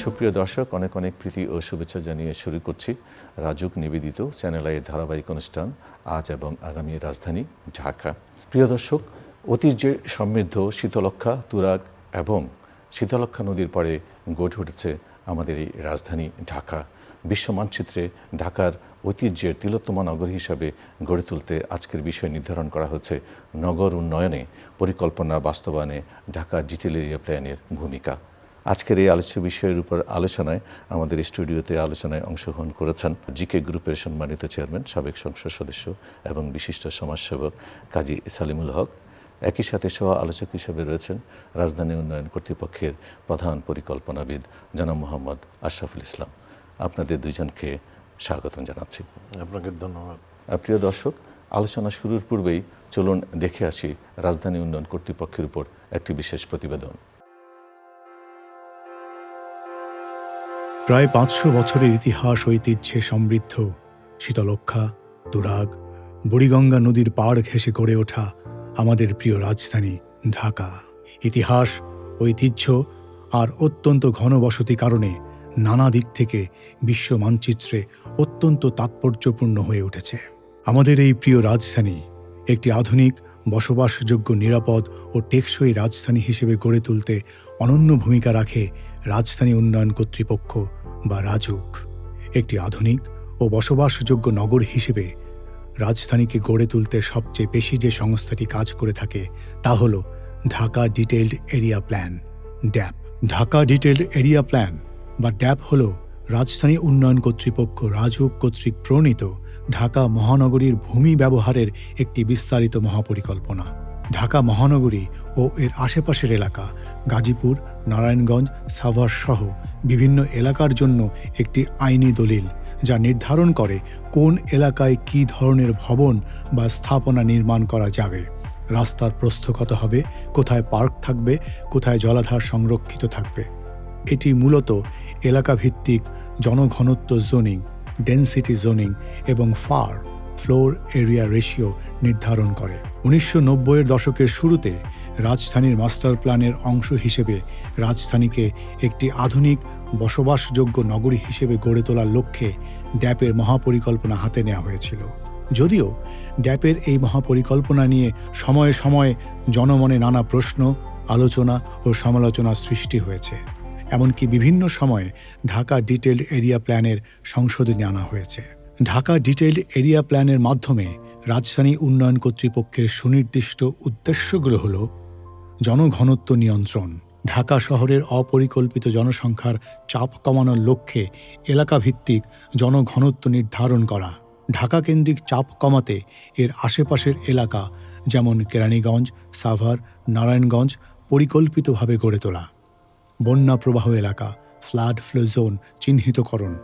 সুপ্রিয় দর্শক, অনেক অনেক প্রীতি ও শুভেচ্ছা জানিয়ে শুরু করছি রাজুক নিবেদিত চ্যানেল আইয়ের ধারাবাহিক অনুষ্ঠান আজ এবং আগামী রাজধানী ঢাকা। প্রিয় দর্শক, ঐতিহ্যে সমৃদ্ধ শীতলক্ষ্যা, তুরাগ এবং শীতলক্ষ্যা নদীর পরে গড়ে উঠেছে আমাদের এই রাজধানী ঢাকা। বিশ্ব মানচিত্রে ঢাকার ঐতিহ্যের তিলোত্তমা নগর হিসাবে গড়ে তুলতে আজকের বিষয় নির্ধারণ করা হচ্ছে নগর উন্নয়নে পরিকল্পনা বাস্তবায়নে ঢাকা ডিটেল এরিয়া প্ল্যানের ভূমিকা। আজকের এই আলোচ্য বিষয়ের উপর আলোচনায় আমাদের স্টুডিওতে আলোচনায় অংশগ্রহণ করেছেন জিকে গ্রুপের সম্মানিত চেয়ারম্যান, সাবেক সংসদ সদস্য এবং বিশিষ্ট সমাজসেবক কাজী সালিমুল হক। একই সাথে সহ আলোচক হিসেবে রয়েছেন রাজধানী উন্নয়ন কর্তৃপক্ষের প্রধান পরিকল্পনাবিদ জনাব মোহাম্মদ আশরাফুল ইসলাম। আপনাদের দুইজনকে স্বাগত জানাচ্ছি। আপনাকে ধন্যবাদ। প্রিয় দর্শক, আলোচনা শুরুর পূর্বেই চলুন দেখে আসি রাজধানী উন্নয়ন কর্তৃপক্ষের উপর একটি বিশেষ প্রতিবেদন। প্রায় 500 বছরের ইতিহাস ঐতিহ্যে সমৃদ্ধ শীতলক্ষ্যা, তুরাগ, বুড়িগঙ্গা নদীর পাড় ঘেঁষে গড়ে ওঠা আমাদের প্রিয় রাজধানী ঢাকা। ইতিহাস, ঐতিহ্য আর অত্যন্ত ঘনবসতি কারণে নানা দিক থেকে বিশ্ব মানচিত্রে অত্যন্ত তাৎপর্যপূর্ণ হয়ে উঠেছে। আমাদের এই প্রিয় রাজধানী একটি আধুনিক, বসবাসযোগ্য, নিরাপদ ও টেকসই রাজধানী হিসেবে গড়ে তুলতে অনন্য ভূমিকা রাখে রাজধানী উন্নয়ন কর্তৃপক্ষ বা রাজুক। একটি আধুনিক ও বসবাসযোগ্য নগর হিসেবে রাজধানীকে গড়ে তুলতে সবচেয়ে বেশি যে সংস্থাটি কাজ করে থাকে তা হল ঢাকা ডিটেইলড এরিয়া প্ল্যান, ড্যাপ। ঢাকা ডিটেইলড এরিয়া প্ল্যান বা ড্যাপ হল রাজধানী উন্নয়ন কর্তৃপক্ষ রাজুক কর্তৃক প্রণীত ঢাকা মহানগরীর ভূমি ব্যবহারের একটি বিস্তারিত মহাপরিকল্পনা। ঢাকা মহানগরী ও এর আশেপাশের এলাকা, গাজীপুর, নারায়ণগঞ্জ, সাভার সহ বিভিন্ন এলাকার জন্য একটি আইনি দলিল যা নির্ধারণ করে কোন এলাকায় কী ধরনের ভবন বা স্থাপনা নির্মাণ করা যাবে, রাস্তার প্রস্থ কত হবে, কোথায় পার্ক থাকবে, কোথায় জলাধার সংরক্ষিত থাকবে। এটি মূলত এলাকাভিত্তিক জনঘনত্ব জোনিং, ডেনসিটি জোনিং এবং ফ্লোর এরিয়া রেশিও নির্ধারণ করে। 1990-এর দশকের শুরুতে রাজধানীর মাস্টার প্ল্যানের অংশ হিসেবে রাজধানীকে একটি আধুনিক, বসবাসযোগ্য নগরী হিসেবে গড়ে তোলার লক্ষ্যে ড্যাপের মহাপরিকল্পনা হাতে নেওয়া হয়েছিল। যদিও ড্যাপের এই মহাপরিকল্পনা নিয়ে সময়ে সময়ে জনমনে নানা প্রশ্ন, আলোচনা ও সমালোচনা সৃষ্টি হয়েছে। এমনকি বিভিন্ন সময়ে ঢাকা ডিটেইলড এরিয়া প্ল্যানের সংশোধনী আনা হয়েছে। ঢাকা ডিটেইলড এরিয়া প্ল্যানের মাধ্যমে রাজধানী উন্নয়ন কর্তৃপক্ষের সুনির্দিষ্ট উদ্দেশ্যগুলো হল: জনঘনত্ব নিয়ন্ত্রণ, ঢাকা শহরের অপরিকল্পিত জনসংখ্যার চাপ কমানোর লক্ষ্যে এলাকাভিত্তিক জনঘনত্ব নির্ধারণ করা, ঢাকা কেন্দ্রিক চাপ কমাতে এর আশেপাশের এলাকা যেমন কেরানীগঞ্জ, সাভার, নারায়ণগঞ্জ পরিকল্পিতভাবে গড়ে তোলা, বন্যা প্রবাহ এলাকা, ফ্লাড ফ্লো জোন চিহ্নিতকরণ,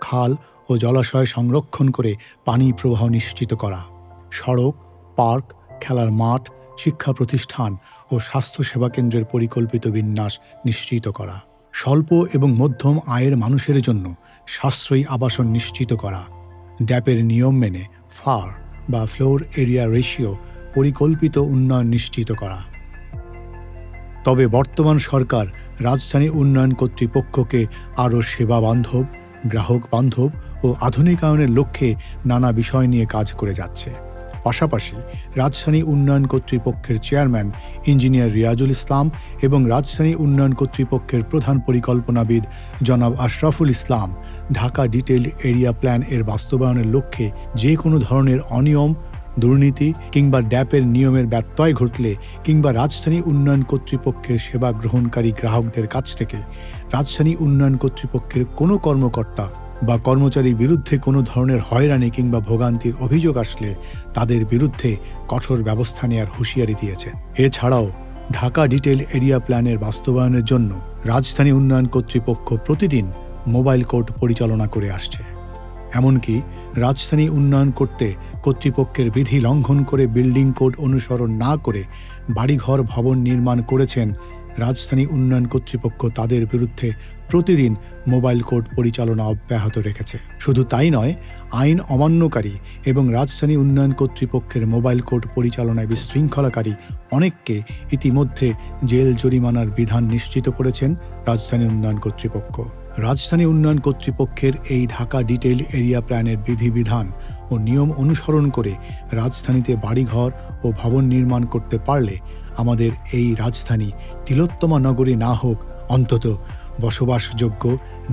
খাল ও জলাশয় সংরক্ষণ করে পানি প্রবাহ নিশ্চিত করা, সড়ক, পার্ক, খেলার মাঠ, শিক্ষা প্রতিষ্ঠান ও স্বাস্থ্যসেবা কেন্দ্রের পরিকল্পিত বিন্যাস নিশ্চিত করা, স্বল্প এবং মধ্যম আয়ের মানুষের জন্য সাশ্রয়ী আবাসন নিশ্চিত করা, ড্যাপের নিয়ম মেনে ফ্লোর এরিয়া রেশিও পরিকল্পিত উন্নয়ন নিশ্চিত করা। তবে বর্তমান সরকার রাজধানী উন্নয়ন কর্তৃপক্ষকে আরও সেবা বান্ধব, গ্রাহক বান্ধব ও আধুনিকায়নের লক্ষ্যে নানা বিষয় নিয়ে কাজ করে যাচ্ছে। পাশাপাশি রাজধানী উন্নয়ন কর্তৃপক্ষের চেয়ারম্যান ইঞ্জিনিয়ার রিয়াজুল ইসলাম এবং রাজধানী উন্নয়ন কর্তৃপক্ষের প্রধান পরিকল্পনাবিদ জনাব Ashraful Islam Dhaka detailed area plan এর বাস্তবায়নের লক্ষ্যে যে কোনো ধরনের অনিয়ম, দুর্নীতি কিংবা ড্যাপের নিয়মের ব্যত্যয় ঘটলে কিংবা রাজধানী উন্নয়ন কর্তৃপক্ষের সেবা গ্রহণকারী গ্রাহকদের কাছ থেকে রাজধানী উন্নয়ন কর্তৃপক্ষের কোনো কর্মকর্তা বা কর্মচারীর বিরুদ্ধে কোনো ধরনের হয়রানি কিংবা ভোগান্তির অভিযোগ আসলে তাদের বিরুদ্ধে কঠোর ব্যবস্থা নেওয়ার হুঁশিয়ারি দিয়েছেন। এছাড়াও ঢাকা ডিটেইলড এরিয়া প্ল্যানের বাস্তবায়নের জন্য রাজধানী উন্নয়ন কর্তৃপক্ষ প্রতিদিন মোবাইল কোর্ট পরিচালনা করে আসছে। এমনকি রাজধানী উন্নয়ন করতে কর্তৃপক্ষের বিধি লঙ্ঘন করে বিল্ডিং কোড অনুসরণ না করে বাড়িঘর ভবন নির্মাণ করেছেন রাজধানী উন্নয়ন কর্তৃপক্ষ তাদের বিরুদ্ধে প্রতিদিন মোবাইল কোর্ট পরিচালনা অব্যাহত রেখেছে। শুধু তাই নয়, আইন অমান্যকারী এবং রাজধানী উন্নয়ন কর্তৃপক্ষের মোবাইল কোর্ট পরিচালনায় বিশৃঙ্খলাকারী অনেককে ইতিমধ্যে জেল জরিমানার বিধান নিশ্চিত করেছেন রাজধানী উন্নয়ন কর্তৃপক্ষ। রাজধানী উন্নয়ন কর্তৃপক্ষের এই ঢাকা ডিটেইল এরিয়া প্ল্যানের বিধিবিধান ও নিয়ম অনুসরণ করে রাজধানীতে বাড়িঘর ও ভবন নির্মাণ করতে পারলে আমাদের এই রাজধানী তিলোত্তমা নগরী না হোক, অন্তত বসবাসযোগ্য,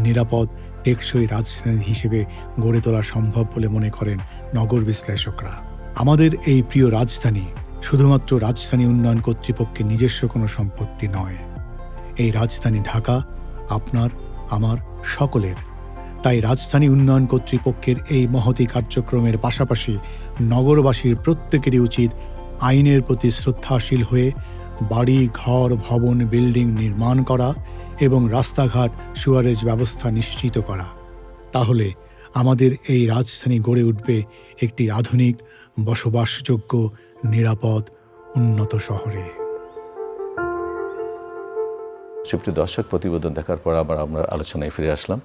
নিরাপদ, টেকসই রাজধানী হিসেবে গড়ে তোলা সম্ভব বলে মনে করেন নগর বিশ্লেষকরা। আমাদের এই প্রিয় রাজধানী শুধুমাত্র রাজধানী উন্নয়ন কর্তৃপক্ষের নিজস্ব কোনো সম্পত্তি নয়। এই রাজধানী ঢাকা আপনার, আমার, সকলের। তাই রাজধানী উন্নয়ন কর্তৃপক্ষের এই মহতী কার্যক্রমের পাশাপাশি নগরবাসীর প্রত্যেকেরই উচিত আইনের প্রতি শ্রদ্ধাশীল হয়ে বাড়ি, ঘর, ভবন, বিল্ডিং নির্মাণ করা এবং রাস্তাঘাট, সুয়ারেজ ব্যবস্থা নিশ্চিত করা। তাহলে আমাদের এই রাজধানী গড়ে উঠবে একটি আধুনিক, বসবাসযোগ্য, নিরাপদ, উন্নত শহরে। সুপ্রিয় দর্শক, প্রতিবেদন দেখার পর আবার আমরা আলোচনায় ফিরে আসলাম।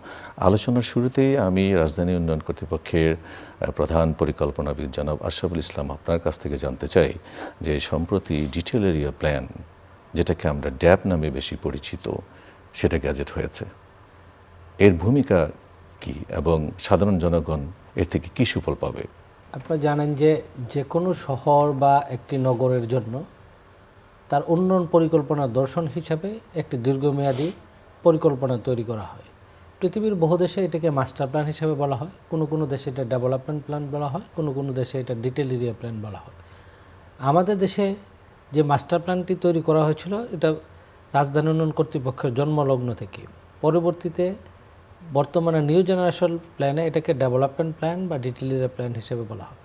আলোচনার শুরুতেই আমি রাজধানী উন্নয়ন কর্তৃপক্ষের প্রধান পরিকল্পনাবিদ জনাব আশরাফুল ইসলাম আপনার কাছ থেকে জানতে চাই যে সম্প্রতি ডিটেইল এরিয়া প্ল্যান, যেটাকে আমরা ড্যাব নামে বেশি পরিচিত, সেটা গ্যাজেট হয়েছে। এর ভূমিকা কি এবং সাধারণ জনগণ এর থেকে কী সুফল পাবে? আপনারা জানেন যে কোনো শহর বা একটি নগরের জন্য তার উন্নয়ন পরিকল্পনার দর্শন হিসাবে একটি দীর্ঘমেয়াদী পরিকল্পনা তৈরি করা হয়। পৃথিবীর বহু দেশে এটাকে মাস্টার প্ল্যান হিসেবে বলা হয়, কোনো কোনো দেশে এটা ডেভেলপমেন্ট প্ল্যান বলা হয়, কোনো কোনো দেশে এটা ডিটেইল এরিয়া প্ল্যান বলা হয়। আমাদের দেশে যে মাস্টার প্ল্যানটি তৈরি করা হয়েছিল, এটা রাজধানী উন্নয়ন কর্তৃপক্ষের জন্মলগ্ন থেকে। পরবর্তীতে বর্তমানে নিউ জেনারেশন প্ল্যানে এটাকে ডেভেলপমেন্ট প্ল্যান বা ডিটেইল এরিয়া প্ল্যান হিসেবে বলা হয়।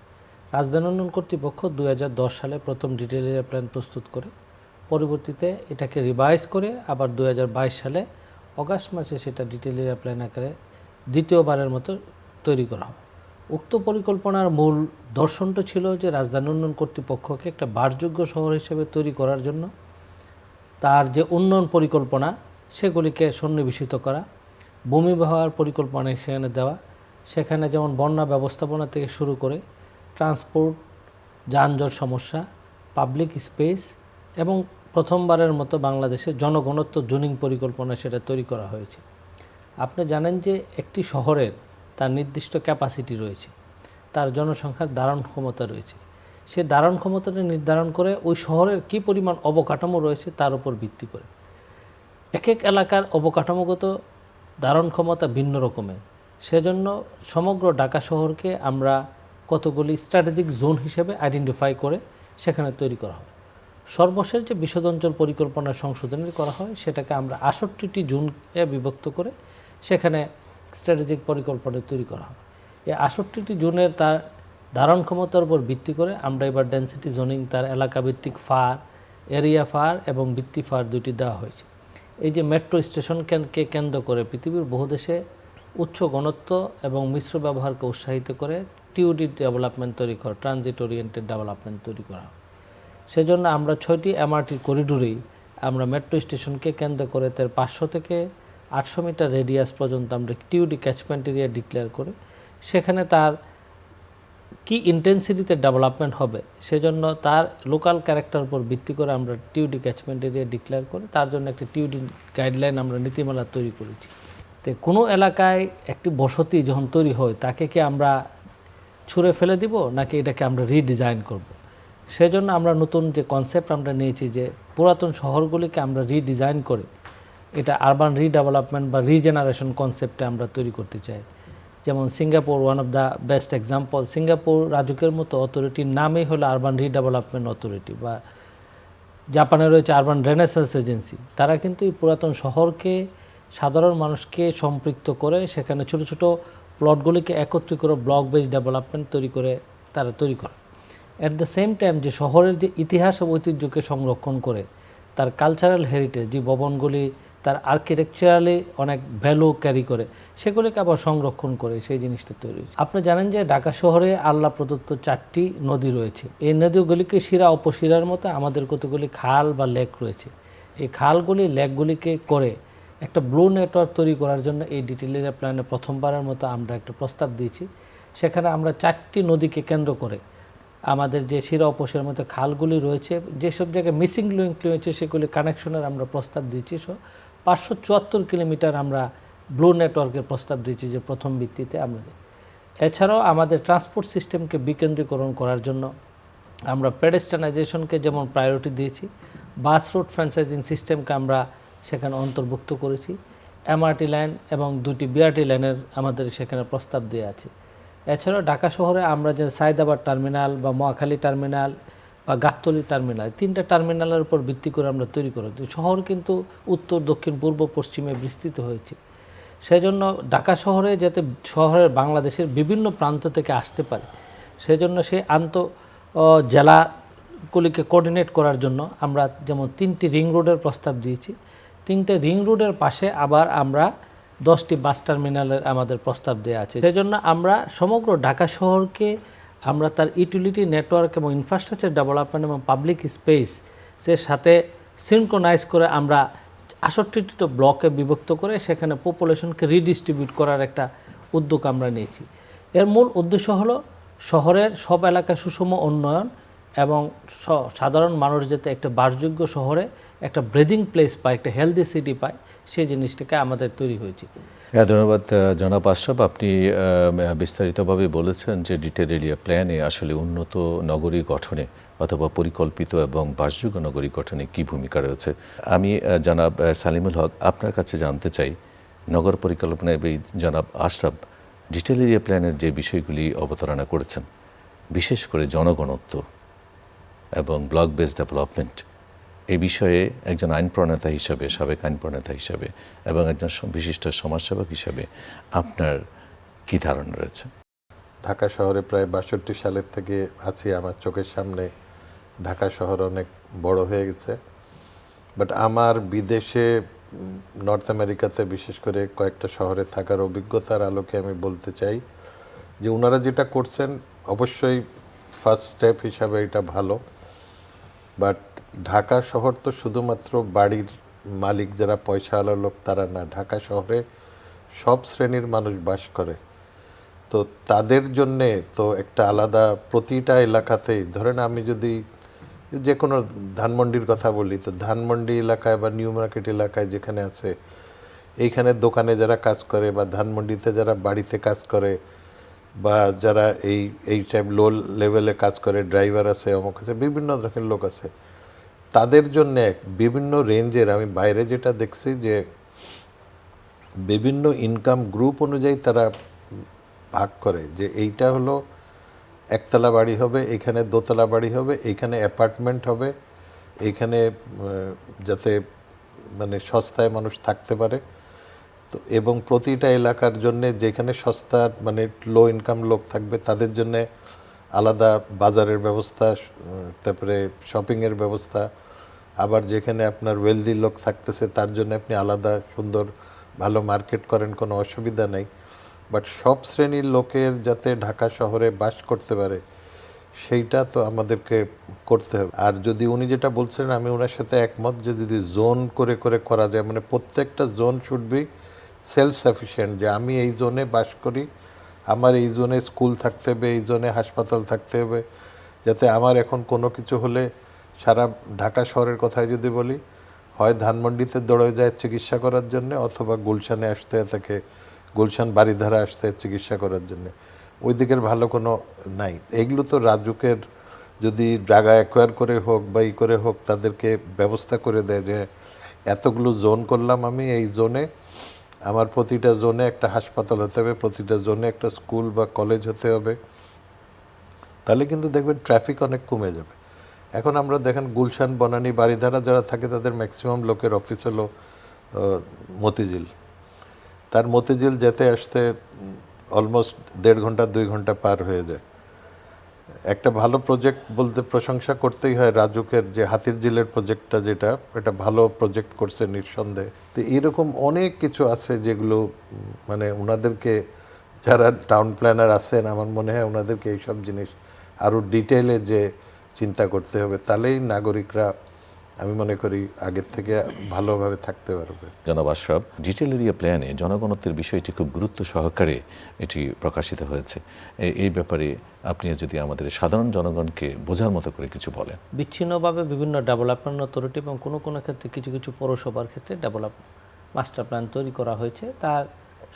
রাজধানী উন্নয়ন কর্তৃপক্ষ 2010 সালে প্রথম ডিটেইল এরিয়া প্ল্যান প্রস্তুত করে, পরবর্তীতে এটাকে রিভাইজ করে আবার 2022 সালে অগাস্ট মাসে সেটা ডিটেইল এরিয়া প্ল্যান আকারে দ্বিতীয়বারের মতো তৈরি করা হয়। উক্ত পরিকল্পনার মূল দর্শনটা ছিল যে রাজধানী উন্নয়ন কর্তৃপক্ষকে একটা বাসযোগ্য শহর হিসেবে তৈরি করার জন্য তার যে উন্নয়ন পরিকল্পনা সেগুলিকে সন্নিবেশিত করা, ভূমি ব্যবহার পরিকল্পনা সেখানে দেওয়া, সেখানে যেমন বন্যা ব্যবস্থাপনা থেকে শুরু করে ট্রান্সপোর্ট, যানজট সমস্যা, পাবলিক স্পেস এবং প্রথমবারের মতো বাংলাদেশে জনঘনত্ব জোনিং পরিকল্পনা সেটা তৈরি করা হয়েছে। আপনি জানেন যে একটি শহরের তার নির্দিষ্ট ক্যাপাসিটি রয়েছে, তার জনসংখ্যার ধারণ ক্ষমতা রয়েছে। সে ধারণ ক্ষমতাটা নির্ধারণ করে ওই শহরের কী পরিমাণ অবকাঠামো রয়েছে তার উপর ভিত্তি করে। এক এক এলাকার অবকাঠামোগত ধারণ ক্ষমতা ভিন্ন রকমের। সেজন্য সমগ্র ঢাকা শহরকে আমরা কতগুলি স্ট্র্যাটেজিক জোন হিসেবে আইডেন্টিফাই করে সেখানে তৈরি করা হয়। সর্বশেষ যে বিশদ অঞ্চল পরিকল্পনা সংশোধনী করা হয়, সেটাকে আমরা 68টি জোনে বিভক্ত করে সেখানে স্ট্র্যাটেজিক পরিকল্পনা তৈরি করা হয়। এই 68টি জোনের তার ধারণ ক্ষমতার উপর ভিত্তি করে আমরা এবার ডেনসিটি জোনিং, তার এলাকা ভিত্তিক ফার, এরিয়া ফার এবং ভিত্তি ফার দুটি দেওয়া হয়েছে। এই যে মেট্রো স্টেশনকে কেন্দ্র করে পৃথিবীর বহু দেশে উচ্চ ঘনত্ব এবং মিশ্র ব্যবহারকে উৎসাহিত করে টিওডি ডেভেলপমেন্ট তৈরি করা, ট্রানজিট ওরিয়েন্টেড ডেভেলপমেন্ট তৈরি করা হয়। সেজন্য আমরা 6টি এমআরটি করিডোরেই আমরা মেট্রো স্টেশনকে কেন্দ্র করে তার 500 থেকে 800 মিটার রেডিয়াস পর্যন্ত আমরা টিওডি ক্যাচমেন্ট এরিয়া ডিক্লেয়ার করে সেখানে তার কি ইন্টেন্সিটিতে ডেভেলপমেন্ট হবে সেজন্য তার লোকাল ক্যারেক্টার উপর ভিত্তি করে আমরা টিওডি ক্যাচমেন্ট এরিয়া ডিক্লেয়ার করে তার জন্য একটি টিওডি গাইডলাইন আমরা নীতিমালা তৈরি করেছি। তো কোনো এলাকায় একটি বসতি যখন তৈরি হয় তাকে কি আমরা ছুঁড়ে ফেলে দিব নাকি এটাকে আমরা রিডিজাইন করব? সেজন্য আমরা নতুন যে কনসেপ্ট আমরা নিয়েছি যে পুরাতন শহরগুলিকে আমরা রিডিজাইন করে এটা আরবান রিডেভেলপমেন্ট বা রিজেনারেশন কনসেপ্টে আমরা তৈরি করতে চাই। যেমন Singapore one of the best example. Singapore রাজুকের মতো অথরিটির নামই হলো আরবান রিডেভেলপমেন্ট অথরিটি, বা জাপানে রয়েছে আরবান রেনেসান্স এজেন্সি। তারা কিন্তু এই পুরাতন শহরকে সাধারণ মানুষকে সম্পৃক্ত করে সেখানে ছোট ছোট প্লটগুলিকে একত্রিত করে ব্লক বেস ডেভেলপমেন্ট তৈরি করে তারা তৈরি করে। অ্যাট দ্য সেম টাইম যে শহরের যে ইতিহাস ও ঐতিহ্যকে সংরক্ষণ করে তার কালচারাল হেরিটেজ, যে ভবনগুলি তার আর্কিটেকচারালি অনেক ভ্যালু ক্যারি করে সেগুলিকে আবার সংরক্ষণ করে সেই জিনিসটা তৈরি হয়েছে। আপনি জানেন যে ঢাকা শহরে আল্লাহ প্রদত্ত 4টি নদী রয়েছে। এই নদীগুলিকে শিরা উপশিরার মতো আমাদের কতগুলি খাল বা লেক রয়েছে। এই খালগুলি লেকগুলিকে করে একটা ব্লু নেটওয়ার্ক তৈরি করার জন্য এই ডিটেল এরিয়া প্ল্যানে প্রথমবারের মতো আমরা একটা প্রস্তাব দিয়েছি। সেখানে আমরা 4টি নদীকে কেন্দ্র করে আমাদের যে শিরা উপশিরার মধ্যে খালগুলি রয়েছে, যেসব জায়গায় মিসিং লিঙ্ক রয়েছে সেগুলি কানেকশনের আমরা প্রস্তাব দিয়েছি। 574 কিলোমিটার আমরা ব্লু নেটওয়ার্কের প্রস্তাব দিয়েছি যে প্রথম ভিত্তিতে আমরা দিই। এছাড়াও আমাদের ট্রান্সপোর্ট সিস্টেমকে বিকেন্দ্রীকরণ করার জন্য আমরা পেডেস্টানাইজেশনকে যেমন প্রায়োরিটি দিয়েছি, বাস রুট ফ্র্যাঞ্চাইজিং সিস্টেমকে আমরা সেখানে অন্তর্ভুক্ত করেছি, এমআরটি লাইন এবং 2টি বিআরটি লাইনের আমাদের সেখানে প্রস্তাব দেওয়া আছে। এছাড়াও ঢাকা শহরে আমরা যে সায়দাবাদ টার্মিনাল বা মহাখালী টার্মিনাল বা গাবতলী টার্মিনাল, 3টা টার্মিনালের উপর ভিত্তি করে আমরা তৈরি করেছি। শহর কিন্তু উত্তর, দক্ষিণ, পূর্ব, পশ্চিমে বিস্তৃত হয়েছে। সেজন্য ঢাকা শহরে যাতে শহরের বাংলাদেশের বিভিন্ন প্রান্ত থেকে আসতে পারে, সেজন্য সেই জেলাগুলিকে কোঅর্ডিনেট করার জন্য আমরা যেমন 3টি রিং রোডের প্রস্তাব দিয়েছি। 3টে রিং রোডের পাশে আবার আমরা 10টি বাস টার্মিনালের আমাদের প্রস্তাব দেওয়া আছে। সেজন্য আমরা সমগ্র ঢাকা শহরকে আমরা তার ইউটিলিটি নেটওয়ার্ক এবং ইনফ্রাস্ট্রাকচার ডেভেলপমেন্ট এবং পাবলিক স্পেসের সাথে সিনক্রোনাইজ করে আমরা 68টি ব্লকে বিভক্ত করে সেখানে পপুলেশনকে রিডিস্ট্রিবিউট করার একটা উদ্যোগ আমরা নিয়েছি। এর মূল উদ্দেশ্য হলো শহরের সব এলাকায় সুষম উন্নয়ন এবং সাধারণ মানুষ যাতে একটা বাসযোগ্য শহরে একটা ব্রিদিং প্লেস পায়, একটা হেলদি সিটি পায়, সেই জিনিসটাকে আমাদের তৈরি হয়েছে। হ্যাঁ, ধন্যবাদ জনাব আশরাফ। আপনি বিস্তারিতভাবে বলেছেন যে ডিটেল এরিয়া প্ল্যানে আসলে উন্নত নগরী গঠনে অথবা পরিকল্পিত এবং বাসযোগ্য নগরী গঠনে কী ভূমিকা রয়েছে। আমি জনাব সালিমুল হক আপনার কাছে জানতে চাই, নগর পরিকল্পনায় জনাব আশরাফ ডিটেল এরিয়া প্ল্যানের যে বিষয়গুলি অবতারণা করেছেন, বিশেষ করে জনগণত্ব এবং ব্লক বেসড ডেভেলপমেন্ট, এই বিষয়ে একজন আইন প্রণেতা হিসাবে, সাবেক আইন প্রণেতা হিসাবে এবং একজন বিশিষ্ট সমাজসেবক হিসাবে আপনার কী ধারণা রয়েছে? ঢাকা শহরে প্রায় 62 সালের থেকে আছি, আমার চোখের সামনে ঢাকা শহর অনেক বড় হয়ে গেছে। বাট আমার বিদেশে নর্থ আমেরিকাতে বিশেষ করে কয়েকটা শহরে থাকার অভিজ্ঞতার আলোকে আমি বলতে চাই যে ওনারা যেটা করছেন অবশ্যই ফার্স্ট স্টেপ হিসাবে এটা ভালো। বাট ঢাকা শহর তো শুধুমাত্র বাড়ির মালিক যারা পয়সাওয়ালা লোক তারা না, ঢাকা শহরে সব শ্রেণীর মানুষ বাস করে। তো তাদের জন্যে তো একটা আলাদা প্রতিটা এলাকাতেই, ধরেন আমি যদি যে কোনো ধানমন্ডির কথা বলি, তো ধানমন্ডি এলাকায় বা নিউ মার্কেট এলাকায় যেখানে আছে, এইখানে দোকানে যারা কাজ করে বা ধানমন্ডিতে যারা বাড়িতে কাজ করে বা যারা এই টাইপ লো লেভেলে কাজ করে, ড্রাইভার আছে, অমুক আছে, বিভিন্ন ধরনের লোক আছে, তাদের জন্যে বিভিন্ন রেঞ্জের, আমি বাইরে যেটা দেখছি যে বিভিন্ন ইনকাম গ্রুপ অনুযায়ী তারা ভাগ করে যে এইটা হলো একতলা বাড়ি হবে, এইখানে দোতলা বাড়ি হবে, এইখানে অ্যাপার্টমেন্ট হবে, এইখানে যাতে মানে সস্তায় মানুষ থাকতে পারে। তো এবং প্রতিটা এলাকার জন্যে যেখানে সস্তা মানে লো ইনকাম লোক থাকবে তাদের জন্যে আলাদা বাজারের ব্যবস্থা, তারপরে শপিংয়ের ব্যবস্থা, আবার যেখানে আপনার ওয়েলদি লোক থাকতেছে তার জন্য আপনি আলাদা সুন্দর ভালো মার্কেট করেন, কোনো অসুবিধা নেই। বাট সব শ্রেণীর লোকের যাতে ঢাকা শহরে বাস করতে পারে সেইটা তো আমাদেরকে করতে হবে। আর যদি উনি যেটা বলছেন আমি ওনার সাথে একমত যে যদি জোন করে করে করা যায়, মানে প্রত্যেকটা zone should be self sufficient, যে আমি এই জোনে বাস করি, আমার এই জোনে স্কুল থাকতে হবে, এই জোনে হাসপাতাল থাকতে হবে, যাতে আমার এখন কোনো কিছু হলে সারা ঢাকা শহরের কথায় যদি বলি, হয় ধানমন্ডিতে দৌড়ে যায় চিকিৎসা করার জন্য, অথবা গুলশানে আসতে থাকে, গুলশান বাড়িধারা আসতে চিকিৎসা করার জন্য, ওই দিকের ভালো কোনো নাই। এগুলো তো রাজুকের যদি জায়গা অ্যাকোয়ার করে হোক বা ই করে হোক তাদেরকে ব্যবস্থা করে দেয় যে এতগুলো জোন করলাম আমি, এই জোনে আমার প্রতিটা জোনে একটা হাসপাতাল হতে হবে, প্রতিটা জোনে একটা স্কুল বা কলেজ হতে হবে, তাহলে কিন্তু দেখবেন ট্রাফিক অনেক কমে যাবে। এখন আমরা দেখেন গুলশান, বনানী, বাড়িধারা যারা থাকে তাদের ম্যাক্সিমাম লোকের অফিস হলো মতিঝিল, তার মতিঝিল যেতে আসতে অলমোস্ট 1.5 ঘন্টা 2 ঘন্টা পার হয়ে যায়। একটা ভালো প্রজেক্ট বলতে প্রশংসা করতেই হয় রাজুকের, যে হাতির ঝিলের প্রজেক্টটা, যেটা এটা ভালো প্রজেক্ট করছে নিঃসন্দেহে। তো এরকম অনেক কিছু আছে যেগুলো মানে ওনাদেরকে, যারা টাউন প্ল্যানার আছেন, আমার মনে হয় ওনাদেরকে এইসব জিনিস আরও ডিটেলে যে চিন্তা করতে হবে, তাহলেই নাগরিকরা আমি মনে করি আগের থেকে ভালোভাবে থাকতে পারবে। জনাব আশরাফ, ডিটেল এরিয়া প্ল্যানে জনগণত্বের বিষয়টি খুব গুরুত্ব সহকারে এটি প্রকাশিত হয়েছে। এই ব্যাপারে আপনি যদি আমাদের সাধারণ জনগণকে বোঝার মতো করে কিছু বলেন। বিচ্ছিন্নভাবে বিভিন্ন ডেভেলপমেন্ট অথরিটি এবং কোনো কোনো ক্ষেত্রে কিছু কিছু পৌরসভার ক্ষেত্রে মাস্টার প্ল্যান তৈরি করা হয়েছে। তার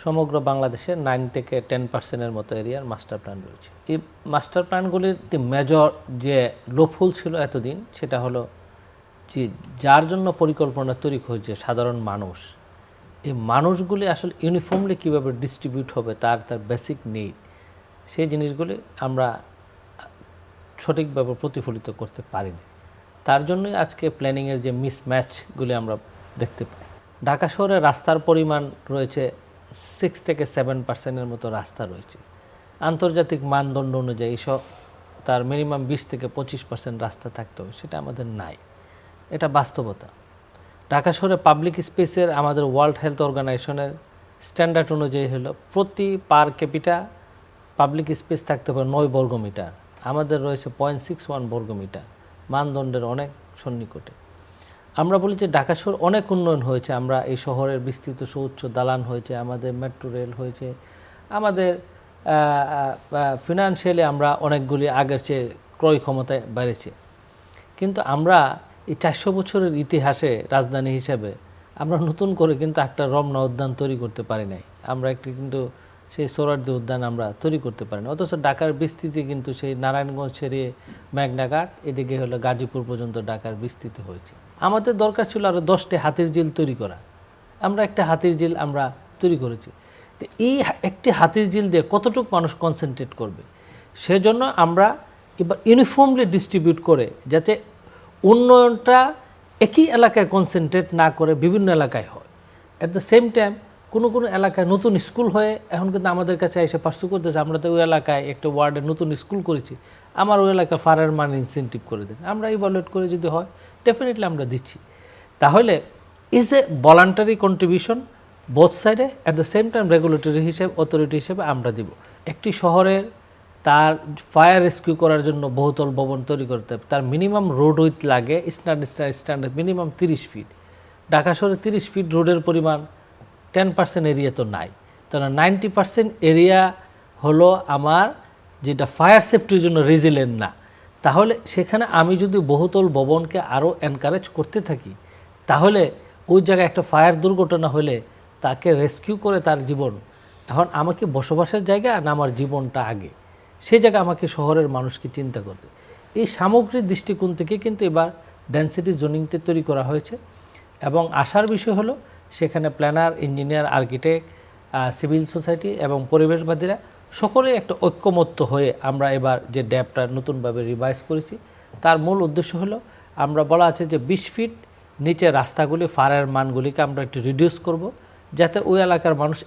সমগ্র বাংলাদেশে 9 থেকে 10% মতো এরিয়ার মাস্টার প্ল্যান রয়েছে। এই মাস্টার প্ল্যানগুলির মেজর যে লোফুল ছিল এতদিন, সেটা হলো যে যার জন্য পরিকল্পনা তৈরি হয়েছে সাধারণ মানুষ, এই মানুষগুলি আসলে ইউনিফর্মলি কীভাবে ডিস্ট্রিবিউট হবে তার বেসিক নিড, সেই জিনিসগুলি আমরা সঠিকভাবে প্রতিফলিত করতে পারিনি। তার জন্যই আজকে প্ল্যানিংয়ের যে মিসম্যাচগুলি আমরা দেখতে পাই। ঢাকা শহরে রাস্তার পরিমাণ রয়েছে 6 থেকে 7% মতো রাস্তা রয়েছে। আন্তর্জাতিক মানদণ্ড অনুযায়ী তার মিনিমাম 20 থেকে 25% রাস্তা থাকতে হবে, সেটা আমাদের নাই। এটা বাস্তবতা। ঢাকা শহরে পাবলিক স্পেসের আমাদের ওয়ার্ল্ড হেলথ অর্গানাইজেশনের স্ট্যান্ডার্ড অনুযায়ী হলো প্রতি পার ক্যাপিটা পাবলিক স্পেস থাকতে হবে 9 বর্গমিটার। আমাদের রয়েছে 0.61 বর্গমিটার, মানদণ্ডের অনেক সন্নিকটে। আমরা বলি যে ঢাকা শহর অনেক উন্নয়ন হয়েছে, আমরা এই শহরের বিস্তৃত সুউচ্চ দালান হয়েছে, আমাদের মেট্রো রেল হয়েছে, আমাদের ফিনান্সিয়ালি আমরা অনেকগুলি আগের চেয়ে ক্রয় ক্ষমতায় বেড়েছে। কিন্তু আমরা এই 400 বছরের ইতিহাসে রাজধানী হিসেবে আমরা নতুন করে কিন্তু একটা রমনা উদ্যান তৈরি করতে পারি নাই। আমরা কিন্তু সেই সোহরাওয়ার্দী উদ্যান আমরা তৈরি করতে পারি না। অথচ ঢাকার বিস্তৃতি কিন্তু সেই নারায়ণগঞ্জ ছেড়ে মেঘনাঘাট এদিকে হলো গাজীপুর পর্যন্ত ঢাকার বিস্তৃতি হয়েছে। আমাদের দরকার ছিল আরও 10টি হাতির ঝিল তৈরি করা। আমরা একটা হাতির ঝিল আমরা তৈরি করেছি। তো এই একটি হাতির ঝিল দিয়ে কতটুকু মানুষ কনসেন্ট্রেট করবে, সেজন্য আমরা এবার ইউনিফর্মলি ডিস্ট্রিবিউট করে যাতে উন্নয়নটা একই এলাকায় কনসেন্ট্রেট না করে বিভিন্ন এলাকায় হয়। অ্যাট দ্য সেম টাইম কোনো কোনো এলাকায় নতুন স্কুল হয়ে এখন কিন্তু আমাদের কাছে এসে পার্সু করতেছে, আমরা তো ওই এলাকায় একটা ওয়ার্ডে নতুন স্কুল করেছি, আমার ওই এলাকায় ফারার মান ইনসেন্টিভ করে দিন। আমরা ইভালুয়েট করে যদি হয় ডেফিনেটলি আমরা দিচ্ছি। তাহলে is a voluntary contribution both সাইডে, at the same time regulatory হিসেবে অথরিটি হিসেবে আমরা দিব। একটি শহরের তার ফায়ার রেস্কিউ করার জন্য বহুতল ভবন তৈরি করতে হবে, তার মিনিমাম রোড উইথ লাগে স্ট্যান্ডার্ড মিনিমাম 30 ফিট। ঢাকা শহরে 30 ফিট রোডের পরিমাণ 10% এরিয়া তো নাই। তাহলে 90% এরিয়া হলো আমার যেটা ফায়ার সেফটির জন্য রেজিলেন্ট না। তাহলে সেখানে আমি যদি বহুতল ভবনকে আরও এনকারেজ করতে থাকি, তাহলে ওই জায়গায় একটা ফায়ার দুর্ঘটনা হলে তাকে রেস্কিউ করে তার জীবন, এখন আমাকে বসবাসের জায়গা না আমার জীবনটা আগে, সেই জায়গায় আমাকে শহরের মানুষকে চিন্তা করতে। এই সামগ্রিক দৃষ্টিকোণ থেকে কিন্তু এবার ডেনসিটি জোনিংটা তৈরি করা হয়েছে। এবং আশার বিষয় হলো সেখানে planner, engineer, architect, civil society এবং পরিবেশবাদীরা সকলেই একটা ঐক্যমত্য হয়ে আমরা এবার যে ড্যাপটা নতুনভাবে রিভাইজ করেছি, তার মূল উদ্দেশ্য হলো আমরা বলা আছে যে 20 ফিট নিচে রাস্তাগুলি ফায়ারের মানগুলিকে আমরা একটু রিডিউস করব, যাতে ওই এলাকার মানুষ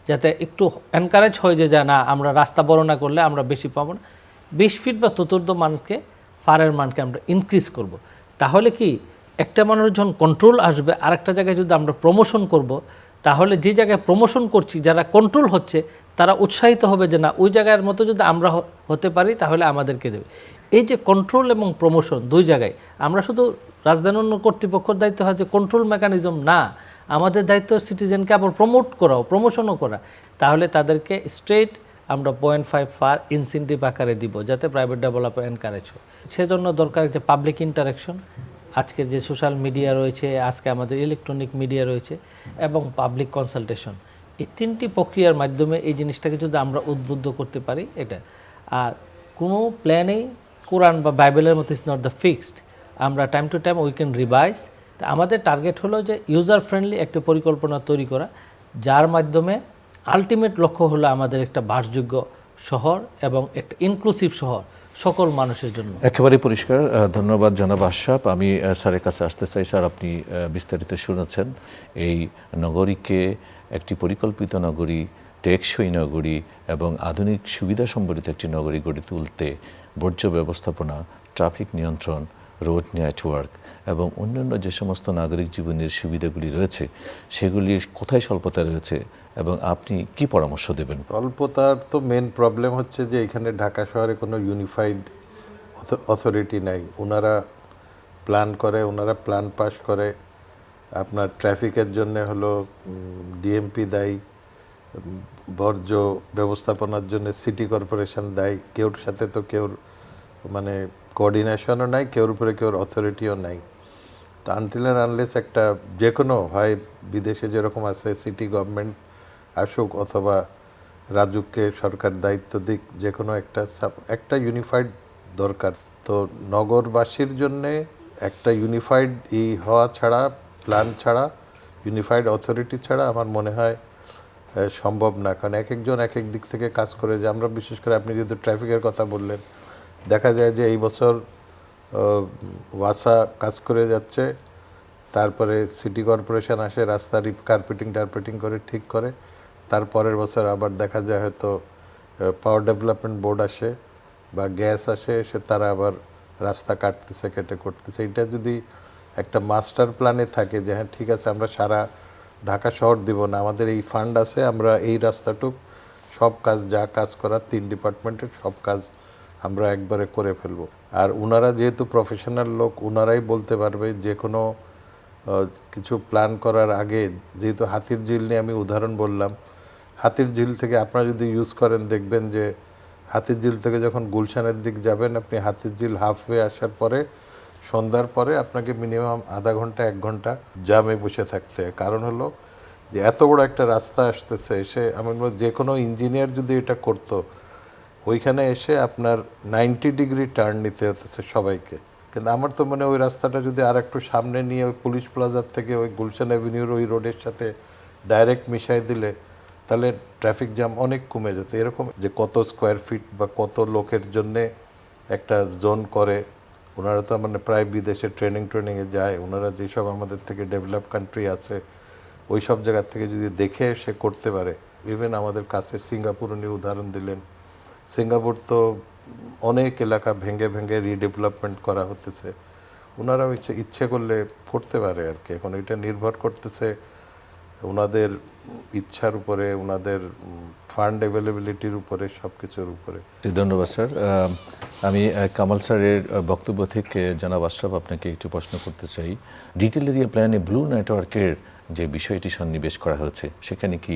যাতে একটু এনকারেজ হয়ে যে না আমরা রাস্তা বড় না করলে আমরা বেশি পাবো না, 20 ফিট বা চতুর্থ মানকে ফায়ারের মানকে আমরা ইনক্রিজ করব। তাহলে কি একটা মানুষ যখন কন্ট্রোল আসবে, আরেকটা জায়গায় যদি আমরা প্রমোশন করব, তাহলে যে জায়গায় প্রমোশন করছি যারা কন্ট্রোল হচ্ছে তারা উৎসাহিত হবে যে না ওই জায়গার মতো যদি আমরা হতে পারি তাহলে আমাদেরকে দেবে। এই যে কন্ট্রোল এবং প্রমোশন দুই জায়গায়, আমরা শুধু রাজধানী উন্নয়ন কর্তৃপক্ষের দায়িত্ব হয় যে কন্ট্রোল মেকানিজম না, আমাদের দায়িত্ব সিটিজেনকে আবার প্রমোশনও করা। তাহলে তাদেরকে স্ট্রেট আমরা 0.5 ফার ইনসেন্টিভ আকারে দিব, যাতে প্রাইভেট ডেভেলপার এনকারেজ হয়। সেজন্য দরকার যে পাবলিক ইন্টারাকশন, আজকের যে সোশ্যাল মিডিয়া রয়েছে, আজকে আমাদের ইলেকট্রনিক মিডিয়া রয়েছে এবং পাবলিক কনসালটেশন, এই 3টি প্রক্রিয়ার মাধ্যমে এই জিনিসটাকে যদি আমরা উদ্বুদ্ধ করতে পারি এটা। আর কোনো প্ল্যানেই কোরআন বা বাইবেলের মতো ইজ নট দ্য ফিক্সড, আমরা time to time we can revise. তা আমাদের টার্গেট হলো যে ইউজার ফ্রেন্ডলি একটা পরিকল্পনা তৈরি করা, যার মাধ্যমে আলটিমেট লক্ষ্য হলো আমাদের একটা বাসযোগ্য শহর এবং একটা ইনক্লুসিভ শহর সকল মানুষের জন্য। একেবারে পরিষ্কার। ধন্যবাদ জনাব আশরাফ। আমি স্যারের কাছে আসতে চাই। স্যার, আপনি বিস্তারিত শুনেছেন এই নগরীকে একটি পরিকল্পিত নগরী, টেকসই নগরী এবং আধুনিক সুবিধা সম্বলিত একটি নগরী গড়ে তুলতে বর্জ্য ব্যবস্থাপনা, ট্রাফিক নিয়ন্ত্রণ, রোড নেটওয়ার্ক এবং অন্যান্য যে সমস্ত নাগরিক জীবনের সুবিধাগুলি রয়েছে সেগুলির কোথায় স্বল্পতা রয়েছে এবং আপনি কি পরামর্শ দেবেন? স্বল্পতার তো মেন প্রবলেম হচ্ছে যে এখানে ঢাকা শহরে কোনো ইউনিফাইড অথরিটি নাই। ওনারা প্ল্যান করে, ওনারা প্ল্যান পাস করে। আপনার ট্রাফিকের জন্য হলো ডিএমপি দায়ী, বর্জ্য ব্যবস্থাপনার জন্য সিটি কর্পোরেশন দায়ী। কেউর সাথে তো কেউর মানে কোঅর্ডিনেশনও নাই, কেউর উপরে কেউর অথরিটিও নাই। তো আনটিল অ্যান্ড আনলেস একটা যে কোনো হয় বিদেশে যেরকম আছে সিটি গভর্নমেন্ট আসুক অথবা রাজুককে সরকার দায়িত্ব দিক, যে কোনো একটা ইউনিফাইড দরকার। তো নগরবাসীর জন্যে একটা ইউনিফাইড হওয়া ছাড়া, প্ল্যান ছাড়া, ইউনিফাইড অথরিটি ছাড়া আমার মনে হয় সম্ভব না। কারণ এক একজন এক এক দিক থেকে কাজ করে। যে আমরা বিশেষ করে আপনি যদি ট্রাফিকের কথা বললেন, দেখা যায় যে এই বছর ওয়াসা কাজ করে যাচ্ছে, তারপরে সিটি কর্পোরেশন আসে, রাস্তা টার্পেটিং করে ঠিক করে, তারপরের বছর আবার দেখা যায় হয়তো পাওয়ার ডেভেলপমেন্ট বোর্ড আসে বা গ্যাস আসে, এসে তারা আবার রাস্তা কাটতেছে, কেটে করতেছে। এটা যদি একটা মাস্টার প্ল্যানে থাকে যে হ্যাঁ ঠিক আছে আমরা সারা ঢাকা শহর দিব না, আমাদের এই ফান্ড আছে, আমরা এই রাস্তাটুক সব কাজ যা কাজ করার 3 ডিপার্টমেন্টের সব কাজ আমরা একবারে করে ফেলবো। আর ওনারা যেহেতু প্রফেশনাল লোক, ওনারাই বলতে পারবে যে কোনো কিছু প্ল্যান করার আগে। যেহেতু হাতির ঝিল নিয়ে আমি উদাহরণ বললাম, হাতির ঝিল থেকে আপনারা যদি ইউজ করেন দেখবেন যে হাতির ঝিল থেকে যখন গুলশানের দিক যাবেন, আপনি হাতির ঝিল হাফওয়ে আসার পরে সন্ধ্যার পরে আপনাকে মিনিমাম আধা ঘন্টা 1 ঘন্টা জামে বসে থাকতে হয়। কারণ হলো যে এত বড় একটা রাস্তা আসতেছে, এসে আমি বলবো যে কোনো ইঞ্জিনিয়ার যদি এটা করতো, ওইখানে এসে আপনার 90 ডিগ্রি টার্ন নিতে হতেছে সবাইকে। কিন্তু আমার তো মনে হয় ওই রাস্তাটা যদি আর একটু সামনে নিয়ে ওই পুলিশ প্লাজার থেকে ওই গুলশান অ্যাভিনিউর ওই রোডের সাথে ডাইরেক্ট মিশাই দিলে তাহলে ট্রাফিক জ্যাম অনেক কমে যেত। এরকম যে কত স্কোয়ার ফিট বা কত লোকের জন্যে একটা জোন করে, ওনারা তো মানে প্রায় বিদেশে ট্রেনিংয়ে যায়, ওনারা যেসব আমাদের থেকে ডেভেলপ কান্ট্রি আছে ওই সব জায়গার থেকে যদি দেখে সে করতে পারে। ইভেন আমাদের কাছে সিঙ্গাপুর উনি উদাহরণ দিলেন, সিঙ্গাপুর তো অনেক এলাকা ভেঙে ভেঙে রিডেভেলপমেন্ট করা হতেছে, ওনারা ইচ্ছে করলে করতে পারে আর কি। এখন এটা নির্ভর করতেছে ওনাদের ইচ্ছার উপরে, ওনাদের ফান্ড অ্যাভেলেবিলিটির উপরে, সব কিছুর উপরে। ধন্যবাদ স্যার। আমি কামাল স্যারের বক্তব্য থেকে জনাব আশরাফ আপনাকে একটু প্রশ্ন করতে চাই। ডিটেল এরিয়া প্ল্যানে ব্লু নেটওয়ার্কের যে বিষয়টি সন্নিবেশ করা হয়েছে, সেখানে কি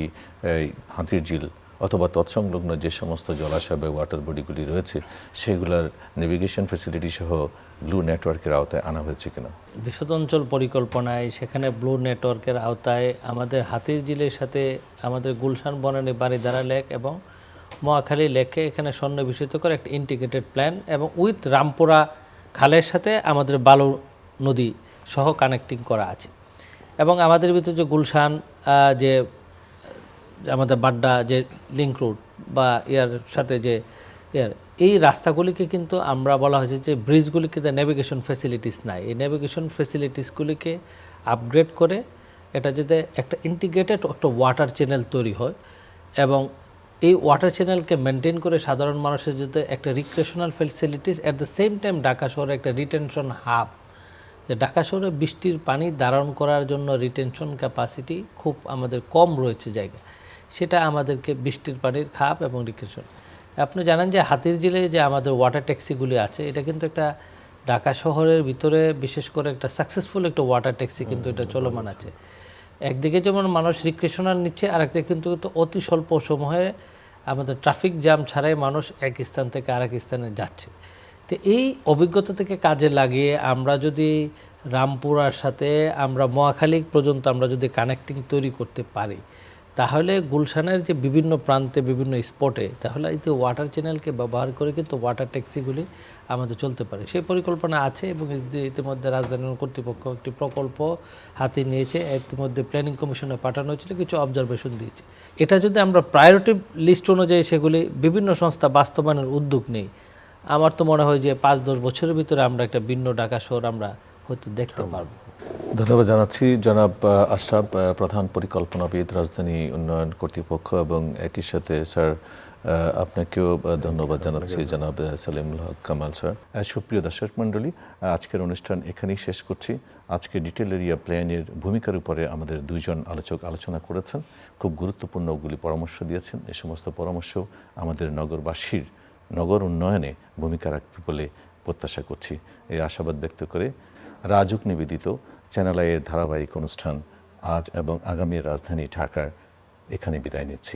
হাতির ঝিল অথবা তৎসংলগ্ন যে সমস্ত জলাশয় বা ওয়াটার বডিগুলি রয়েছে সেগুলোর নেভিগেশন ফ্যাসিলিটি সহ ব্লু নেটওয়ার্কের আওতায় আনা হয়েছে কিনা? বিশদ অঞ্চল পরিকল্পনায় সেখানে ব্লু নেটওয়ার্কের আওতায় আমাদের হাতির ঝিলের সাথে আমাদের গুলশান বনানী বারিধারা লেক এবং মহাখালী লেককে এখানে সন্নিবেশিত করে একটা ইন্টিগ্রেটেড প্ল্যান এবং উইথ রামপুরা খালের সাথে আমাদের বালু নদী সহ কানেক্টিং করা আছে। এবং আমাদের ভিতরে যে গুলশান যে আমাদের বাড্ডা যে লিঙ্ক রুট বা ইয়ার সাথে যে এই রাস্তাগুলিকে কিন্তু আমরা বলা হয়েছে যে ব্রিজগুলিকে নেভিগেশন ফ্যাসিলিটিস নাই, এই নেভিগেশন ফ্যাসিলিটিসগুলিকে আপগ্রেড করে এটা যাতে একটা ইন্টিগ্রেটেড একটা ওয়াটার চ্যানেল তৈরি হয় এবং এই ওয়াটার চ্যানেলকে মেনটেন করে সাধারণ মানুষের যাতে একটা recreational facilities at the same time Dhaka শহরে একটা রিটেনশন হাব, যে ঢাকা শহরে বৃষ্টির পানি ধারণ করার জন্য রিটেনশন ক্যাপাসিটি খুব আমাদের কম রয়েছে জায়গা, সেটা আমাদেরকে বৃষ্টির পানির খাপ এবং রিক্রিয়েশন। আপনি জানেন যে হাতির ঝিলে যে আমাদের ওয়াটার ট্যাক্সিগুলি আছে, এটা কিন্তু একটা ঢাকা শহরের ভিতরে বিশেষ করে একটা সাকসেসফুল একটা ওয়াটার ট্যাক্সি কিন্তু এটা চলমান আছে। একদিকে যেমন মানুষ রিক্রিয়েশনাল নিচ্ছে, আরেকদিকে কিন্তু অতি স্বল্প সময়ে আমাদের ট্রাফিক জ্যাম ছাড়াই মানুষ এক স্থান থেকে আরেক স্থানে যাচ্ছে। তো এই অভিজ্ঞতা থেকে কাজে লাগিয়ে আমরা যদি রামপুরার সাথে আমরা মহাখালী পর্যন্ত আমরা যদি কানেক্টিং তৈরি করতে পারি, তাহলে গুলশানের যে বিভিন্ন প্রান্তে বিভিন্ন স্পটে তাহলে এই ওয়াটার চ্যানেলকে ব্যবহার করে কিন্তু ওয়াটার ট্যাক্সিগুলি আমাদের চলতে পারে। সেই পরিকল্পনা আছে এবং ইতিমধ্যে রাজধানী কর্তৃপক্ষ একটি প্রকল্প হাতে নিয়েছে, ইতিমধ্যে প্ল্যানিং কমিশনে পাঠানো হয়েছিল, কিছু অবজারভেশন দিয়েছে। এটা যদি আমরা প্রায়োরিটি লিস্ট অনুযায়ী সেগুলি বিভিন্ন সংস্থা বাস্তবায়নের উদ্যোগ নেই, আমার তো মনে হয় যে 5-10 বছরের ভিতরে আমরা একটা ভিন্ন ঢাকা শহর আমরা হয়তো দেখতে পারবো। ধন্যবাদ জানাচ্ছি জনাব আশরাফ, প্রধান পরিকল্পনাবিদ, রাজধানী উন্নয়ন কর্তৃপক্ষ, এবং একই সাথে স্যার আপনাকেও ধন্যবাদ জানাচ্ছি জনাব সালেমুল হক কামাল স্যার। সুপ্রিয় দর্শক মণ্ডলী, আজকের অনুষ্ঠান এখানেই শেষ করছি। আজকে ডিটেল এরিয়া প্ল্যানের ভূমিকার উপরে আমাদের দুইজন আলোচক আলোচনা করেছেন, খুব গুরুত্বপূর্ণগুলি পরামর্শ দিয়েছেন। এই সমস্ত পরামর্শ আমাদের নগরবাসীর নগর উন্নয়নে ভূমিকা রাখবে বলে প্রত্যাশা করছি। এই আশাবাদ ব্যক্ত করে রাজুক নিবেদিত চ্যানেল আইয়ের ধারাবাহিক অনুষ্ঠান আজ এবং আগামী রাজধানী ঢাকার এখানে বিদায় নিচ্ছি।